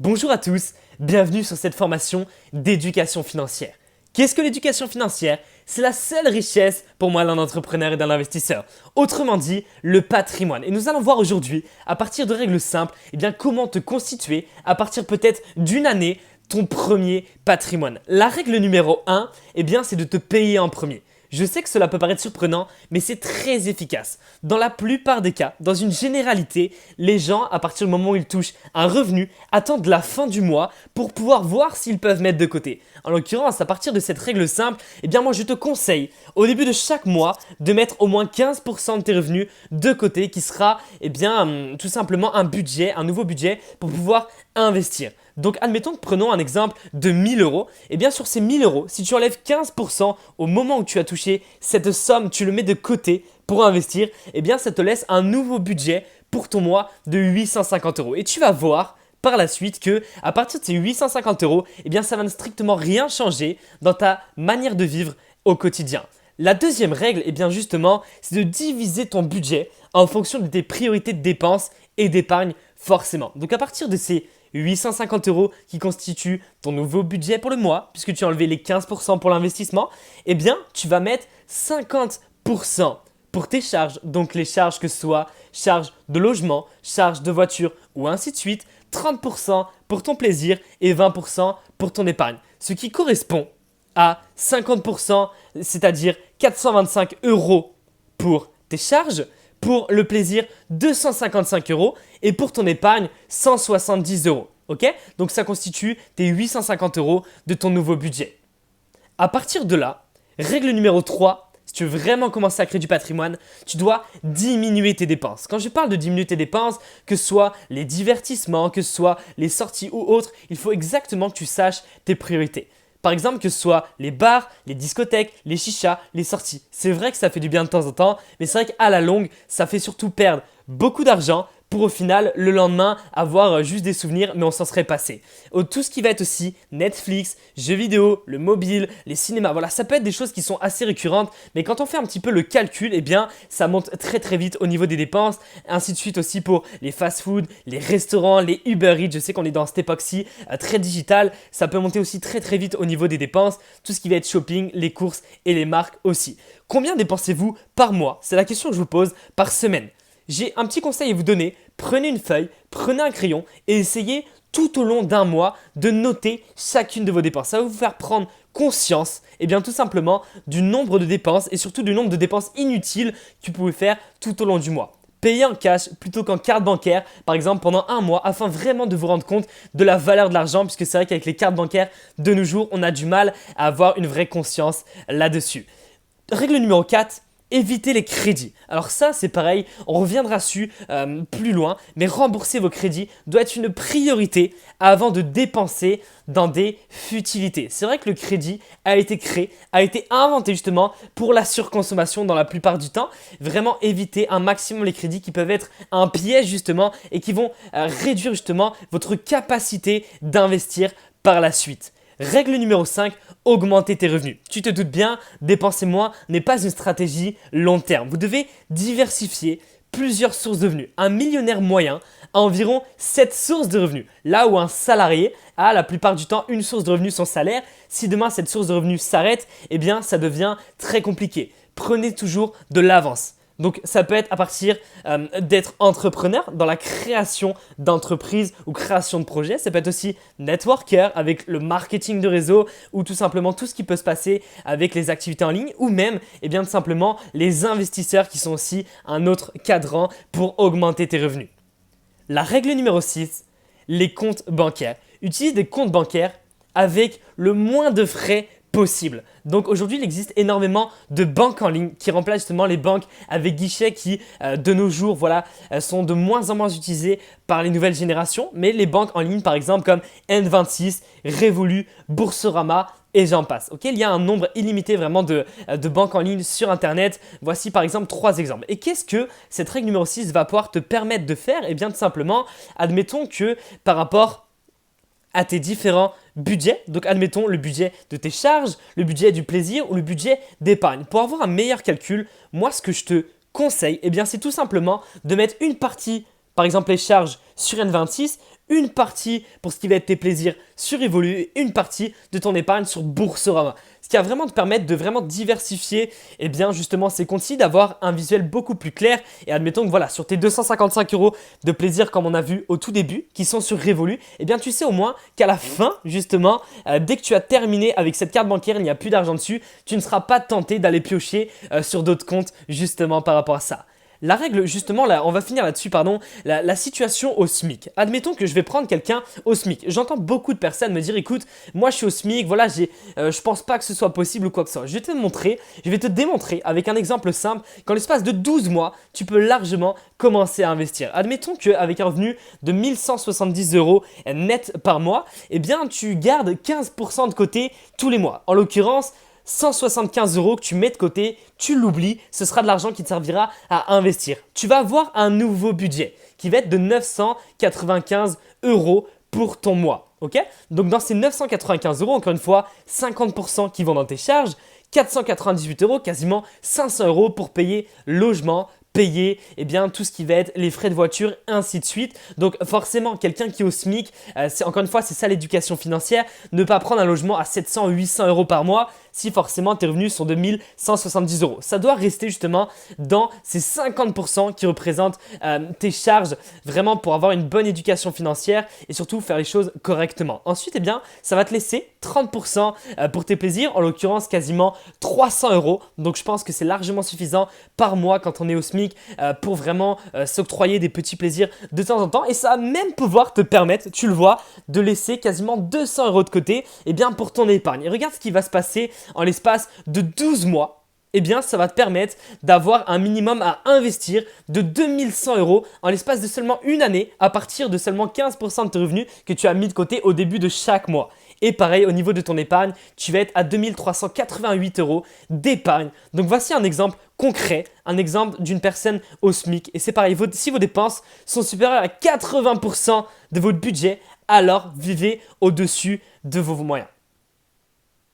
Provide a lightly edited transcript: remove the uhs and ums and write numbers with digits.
Bonjour à tous, bienvenue sur cette formation d'éducation financière. Qu'est-ce que l'éducation financière? C'est la seule richesse pour moi d'un entrepreneur et d'un investisseur. Autrement dit, le patrimoine. Et nous allons voir aujourd'hui, à partir de règles simples, comment te constituer, à partir peut-être d'une année, ton premier patrimoine. La règle numéro 1, c'est de te payer en premier. Je sais que cela peut paraître surprenant, mais c'est très efficace. Dans la plupart des cas, dans une généralité, les gens, à partir du moment où ils touchent un revenu, attendent la fin du mois pour pouvoir voir s'ils peuvent mettre de côté. En l'occurrence, à partir de cette règle simple, moi je te conseille, au début de chaque mois, de mettre au moins 15% de tes revenus de côté, qui sera tout simplement un budget, un nouveau budget pour pouvoir investir. Donc admettons que prenons un exemple de 1000 euros. Sur ces 1000 euros, si tu enlèves 15% au moment où tu as touché cette somme, tu le mets de côté pour investir, ça te laisse un nouveau budget pour ton mois de 850 euros. Et tu vas voir par la suite que à partir de ces 850 euros, ça va ne strictement rien changer dans ta manière de vivre au quotidien. La deuxième règle, justement, c'est de diviser ton budget en fonction de tes priorités de dépenses et d'épargne forcément. Donc à partir de ces 850 euros qui constituent ton nouveau budget pour le mois, puisque tu as enlevé les 15% pour l'investissement, tu vas mettre 50% pour tes charges, donc les charges que ce soit charges de logement, charges de voiture ou ainsi de suite, 30% pour ton plaisir et 20% pour ton épargne. Ce qui correspond à 50%, c'est-à-dire 425 euros pour tes charges, pour le plaisir 255 euros et pour ton épargne 170 euros. Ok? Donc ça constitue tes 850 euros de ton nouveau budget. À partir de là, règle numéro 3, si tu veux vraiment commencer à créer du patrimoine, tu dois diminuer tes dépenses. Quand je parle de diminuer tes dépenses, que ce soit les divertissements, que ce soit les sorties ou autres, il faut exactement que tu saches tes priorités. Par exemple, que ce soit les bars, les discothèques, les chichas, les sorties. C'est vrai que ça fait du bien de temps en temps, mais c'est vrai qu'à la longue, ça fait surtout perdre beaucoup d'argent pour au final, le lendemain, avoir juste des souvenirs, mais on s'en serait passé. Tout ce qui va être aussi Netflix, jeux vidéo, le mobile, les cinémas, voilà, ça peut être des choses qui sont assez récurrentes, mais quand on fait un petit peu le calcul, ça monte très très vite au niveau des dépenses, ainsi de suite aussi pour les fast-food, les restaurants, les Uber Eats, je sais qu'on est dans cette époque-ci très digitale, ça peut monter aussi très très vite au niveau des dépenses, tout ce qui va être shopping, les courses et les marques aussi. Combien dépensez-vous par mois? C'est la question que je vous pose, par semaine. J'ai un petit conseil à vous donner, prenez une feuille, prenez un crayon et essayez tout au long d'un mois de noter chacune de vos dépenses. Ça va vous faire prendre conscience tout simplement du nombre de dépenses et surtout du nombre de dépenses inutiles que vous pouvez faire tout au long du mois. Payez en cash plutôt qu'en carte bancaire, par exemple pendant un mois, afin vraiment de vous rendre compte de la valeur de l'argent, puisque c'est vrai qu'avec les cartes bancaires de nos jours, on a du mal à avoir une vraie conscience là-dessus. Règle numéro 4. Évitez les crédits. Alors ça, c'est pareil, on reviendra dessus plus loin, mais rembourser vos crédits doit être une priorité avant de dépenser dans des futilités. C'est vrai que le crédit a été créé, a été inventé justement pour la surconsommation dans la plupart du temps. Vraiment éviter un maximum les crédits qui peuvent être un piège justement et qui vont réduire justement votre capacité d'investir par la suite. Règle numéro 5, augmenter tes revenus. Tu te doutes bien, dépenser moins n'est pas une stratégie long terme. Vous devez diversifier plusieurs sources de revenus. Un millionnaire moyen a environ 7 sources de revenus. Là où un salarié a la plupart du temps une source de revenus, son salaire. Si demain cette source de revenus s'arrête, ça devient très compliqué. Prenez toujours de l'avance. Donc ça peut être à partir d'être entrepreneur dans la création d'entreprises ou création de projets. Ça peut être aussi networker avec le marketing de réseau ou tout simplement tout ce qui peut se passer avec les activités en ligne ou même tout simplement les investisseurs qui sont aussi un autre cadran pour augmenter tes revenus. La règle numéro 6, les comptes bancaires. Utilise des comptes bancaires avec le moins de frais possible. Donc aujourd'hui, il existe énormément de banques en ligne qui remplacent justement les banques avec guichets qui, de nos jours, sont de moins en moins utilisées par les nouvelles générations. Mais les banques en ligne, par exemple, comme N26, Revolut, Boursorama et j'en passe. Okay, il y a un nombre illimité vraiment de banques en ligne sur Internet. Voici par exemple 3 exemples. Et qu'est-ce que cette règle numéro 6 va pouvoir te permettre de faire? Tout simplement, admettons que par rapport à tes différents budgets. Donc admettons le budget de tes charges, le budget du plaisir ou le budget d'épargne. Pour avoir un meilleur calcul, moi ce que je te conseille, c'est tout simplement de mettre une partie, par exemple les charges sur N26, une partie pour ce qui va être tes plaisirs sur Revolut et une partie de ton épargne sur Boursorama. Ce qui va vraiment te permettre de vraiment diversifier justement ces comptes-ci, d'avoir un visuel beaucoup plus clair. Et admettons que voilà, sur tes 255 euros de plaisir comme on a vu au tout début, qui sont sur Revolut, tu sais au moins qu'à la fin justement, dès que tu as terminé avec cette carte bancaire, il n'y a plus d'argent dessus, tu ne seras pas tenté d'aller piocher sur d'autres comptes justement par rapport à ça. La règle, justement, là, on va finir là-dessus, pardon, la situation au SMIC. Admettons que je vais prendre quelqu'un au SMIC. J'entends beaucoup de personnes me dire, écoute, moi je suis au SMIC, voilà, je pense pas que ce soit possible ou quoi que ce soit. Je vais te démontrer avec un exemple simple qu'en l'espace de 12 mois, tu peux largement commencer à investir. Admettons qu'avec un revenu de 1170 euros net par mois, tu gardes 15% de côté tous les mois. En l'occurrence, 175 euros que tu mets de côté, tu l'oublies, ce sera de l'argent qui te servira à investir. Tu vas avoir un nouveau budget qui va être de 995 euros pour ton mois. Ok? Donc dans ces 995 euros, encore une fois, 50% qui vont dans tes charges, 498 euros, quasiment 500 euros pour payer logement, payer tout ce qui va être les frais de voiture, ainsi de suite. Donc forcément, quelqu'un qui est au SMIC, encore une fois, c'est ça l'éducation financière, ne pas prendre un logement à 700 ou 800 euros par mois si forcément tes revenus sont de 1170 euros. Ça doit rester justement dans ces 50% qui représentent tes charges vraiment pour avoir une bonne éducation financière et surtout faire les choses correctement. Ensuite, ça va te laisser 30% pour tes plaisirs, en l'occurrence quasiment 300 euros. Donc je pense que c'est largement suffisant par mois quand on est au SMIC pour vraiment s'octroyer des petits plaisirs de temps en temps. Et ça va même pouvoir te permettre, tu le vois, de laisser quasiment 200 euros de côté pour ton épargne. Et regarde ce qui va se passer en l'espace de 12 mois. Ça va te permettre d'avoir un minimum à investir de 2100 euros en l'espace de seulement une année à partir de seulement 15% de tes revenus que tu as mis de côté au début de chaque mois. Et pareil, au niveau de ton épargne, tu vas être à 2388 euros d'épargne. Donc voici un exemple concret, un exemple d'une personne au SMIC. Et c'est pareil, si vos dépenses sont supérieures à 80% de votre budget, alors vivez au-dessus de vos moyens.